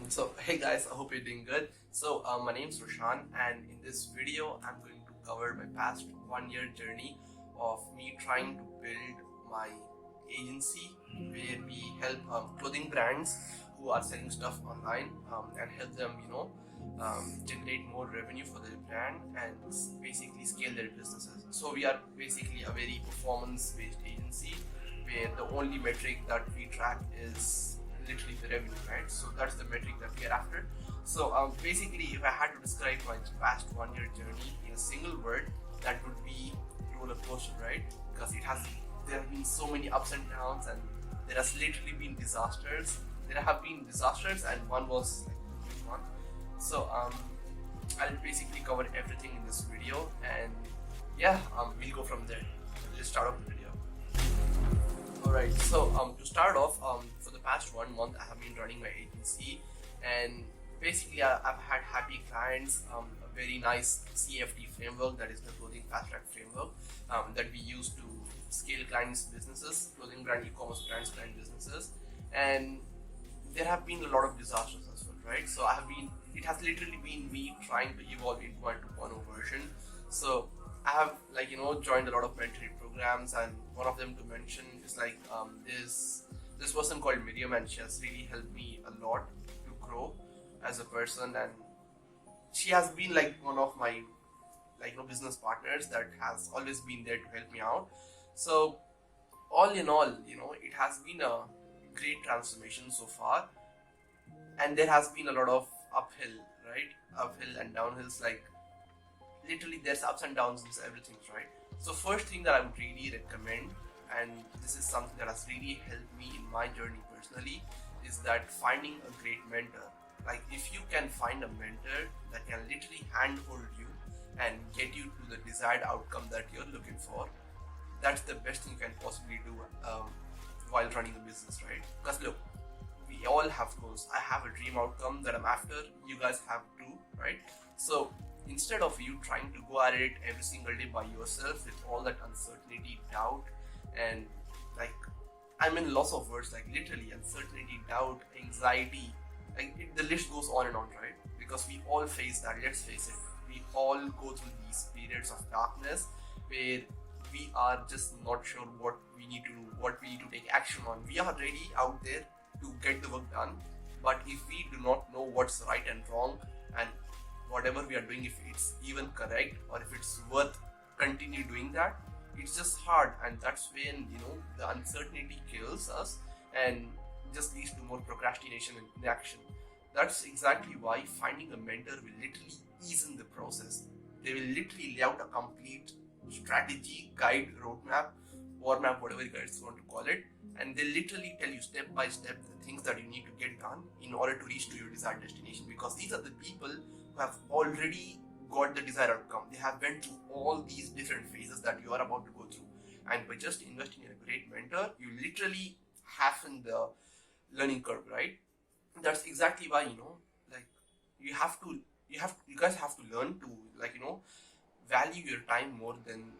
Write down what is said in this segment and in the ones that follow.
So hey guys, I hope you're doing good. My name is Roshan, and in this video I'm going to cover my past 1 year journey of me trying to build my agency where we help clothing brands who are selling stuff online and help them generate more revenue for their brand and basically scale their businesses. So we are basically a very performance based agency where the only metric that we track is literally the revenue, right? So that's the metric that we are after. Basically, if I had to describe my past 1 year journey in a single word, that would be roller coaster, right? Because there have been so many ups and downs, and there has literally been disasters. There have been disasters, and one was like the big one. I'll basically cover everything in this video, and we'll go from there. Let's start off the video. Alright, to start off, for the past 1 month, I have been running my agency, and basically, I've had happy clients, a very nice CFD framework, that is the clothing fast track framework, that we use to scale clients' businesses, clothing brand, e-commerce brands, client businesses, and there have been a lot of disasters as well, right? It has literally been me trying to evolve into my 2.0 version. So I have joined a lot of mentoring programs, and one of them to mention is this person called Miriam, and she has really helped me a lot to grow as a person, and she has been like one of my business partners that has always been there to help me out. So all in all, it has been a great transformation so far, and there has been a lot of uphill and downhills, like literally there's ups and downs in everything, right? So first thing that I would really recommend, and this is something that has really helped me in my journey personally, is that finding a great mentor. Like if you can find a mentor that can literally handhold you and get you to the desired outcome that you're looking for, that's the best thing you can possibly do while running a business, right? Because look, we all have goals. I have a dream outcome that I'm after. You guys have too, right? So instead of you trying to go at it every single day by yourself with all that uncertainty, doubt, and lots of words, like literally uncertainty, doubt, anxiety, the list goes on and on, right? Because we all face that. Let's face it, we all go through these periods of darkness where we are just not sure what we need to do, what we need to take action on. We are ready out there to get the work done, but if we do not know what's right and wrong, and whatever we are doing, if it's even correct or if it's worth continue doing that, it's just hard, and that's when the uncertainty kills us and just leads to more procrastination and inaction. That's exactly why finding a mentor will literally ease in the process. They will literally lay out a complete strategy, guide, roadmap, war map, whatever you guys want to call it, and they literally tell you step by step the things that you need to get done in order to reach to your desired destination, because these are the people who have already got the desired outcome. They have went through all these different phases that you are about to go through, and by just investing in a great mentor, you literally hasten the learning curve, right? That's exactly why you guys have to learn to value your time more than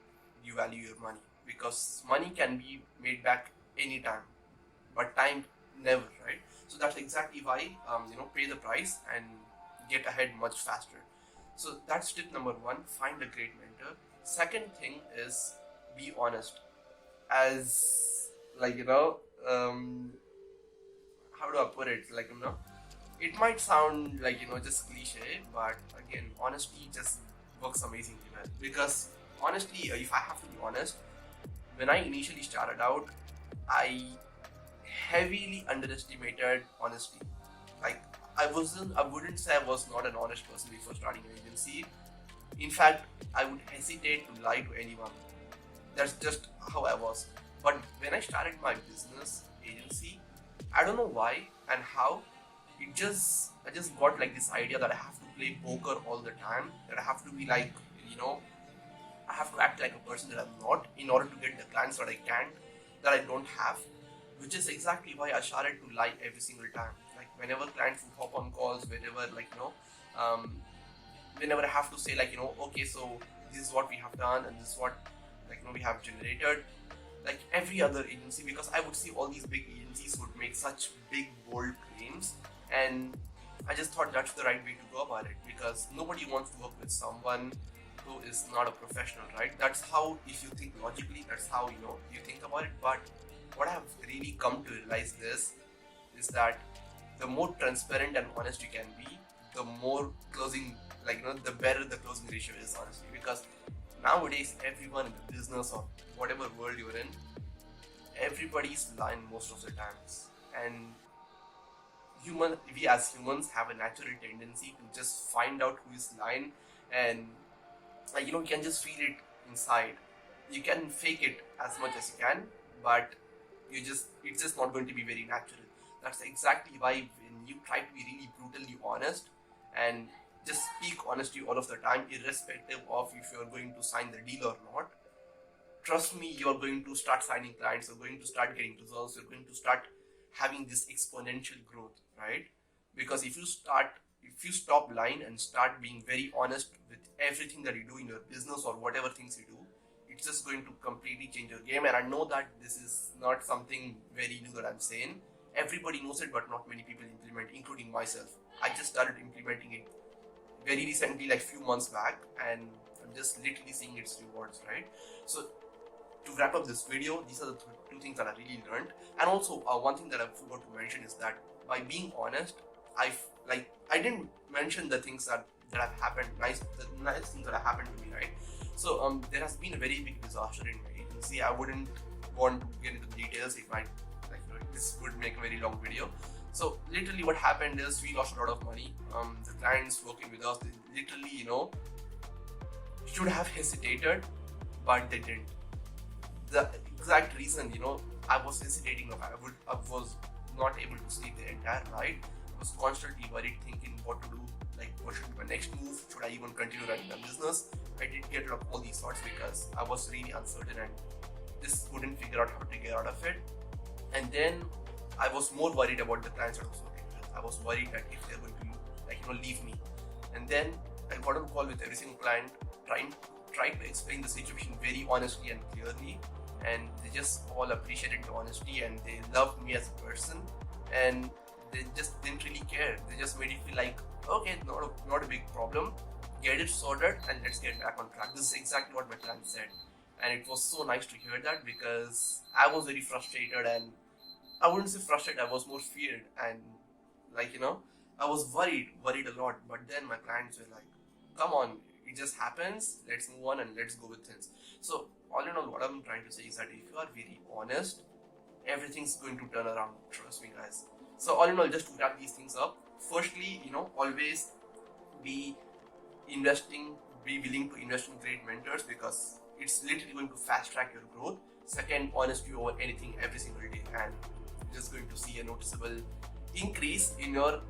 you value your money, because money can be made back anytime, but time never, right? So that's exactly why pay the price and get ahead much faster. So that's tip number one: find a great mentor. Second thing is be honest. As how do I put it? It might sound just cliche, but again, honesty just works amazingly well. Because honestly, if I have to be honest, when I initially started out, I heavily underestimated honesty. Like I wouldn't say I was not an honest person before starting an agency. In fact, I would hesitate to lie to anyone. That's just how I was. But when I started my business agency, I don't know why and how, I just got this idea that I have to play poker all the time, that I have to be I have to act like a person that I'm not in order to get the clients that I don't have, which is exactly why I started to lie every single time. Like whenever clients would hop on calls, whenever I have to say okay, so this is what we have done and this is what we have generated, like every other agency, because I would see all these big agencies would make such big bold claims, And I just thought that's the right way to go about it, because nobody wants to work with someone who is not a professional, right? That's how, if you think logically, that's how you think about it. But what I've really come to realize is that the more transparent and honest you can be, the more closing, the better the closing ratio is, honestly. Because nowadays, everyone in the business or whatever world you're in, everybody's lying most of the times. And we as humans have a natural tendency to just find out who is lying, and you can just feel it inside. You can fake it as much as you can, but it's just not going to be very natural. That's exactly why when you try to be really brutally honest and just speak honesty all of the time, irrespective of if you're going to sign the deal or not, trust me, you're going to start signing clients, you're going to start getting results, you're going to start having this exponential growth, right? Because if you stop lying and start being very honest with everything that you do in your business or whatever things you do, it's just going to completely change your game. And I know that this is not something very new that I'm saying. Everybody knows it, but not many people implement, including myself. I just started implementing it very recently, like few months back, and I'm just literally seeing its rewards, right? So to wrap up this video, these are the two things that I really learned. And also one thing that I forgot to mention is that by being honest, I didn't mention the things that have happened, the nice things that have happened to me, right? So there has been a very big disaster in my agency. I wouldn't want to get into the details if this would make a very long video. So literally what happened is we lost a lot of money. The clients working with us, they literally should have hesitated, but they didn't. The exact reason I was hesitating, I was not able to sleep the entire night. I was constantly worried, thinking what to do, what should be my next move, should I even continue running the business. I did get rid of all these thoughts because I was really uncertain and just couldn't figure out how to get out of it. And then I was more worried about the clients that I was working with. I was worried that if they're going to leave me. And then I got on a call with every single client, trying to explain the situation very honestly and clearly, and they just all appreciated the honesty and they loved me as a person, and they just didn't really care. They just made it feel like, okay, not a big problem, get it sorted and let's get back on track. This is exactly what my client said, and it was so nice to hear that, because I was very frustrated, and I wouldn't say frustrated, I was more feared, and I was worried a lot. But then my clients were like, come on, it just happens, let's move on and let's go with things. So all in all, what I'm trying to say is that if you are very honest, everything's going to turn around, trust me guys. So all in all, just to wrap these things up, firstly, always be willing to invest in great mentors, because it's literally going to fast track your growth. Second, honesty over anything every single day, and you're just going to see a noticeable increase in your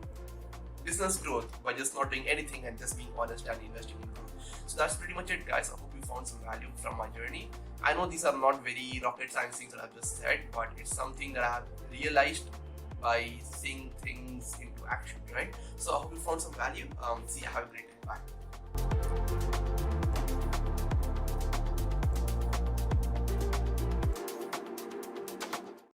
business growth by just not doing anything and just being honest and investing in growth. So that's pretty much it, guys. I hope you found some value from my journey. I know these are not very rocket science things that I've just said, but it's something that I have realized by seeing things into action, right? So I hope you found some value. See you, have a great day. Bye.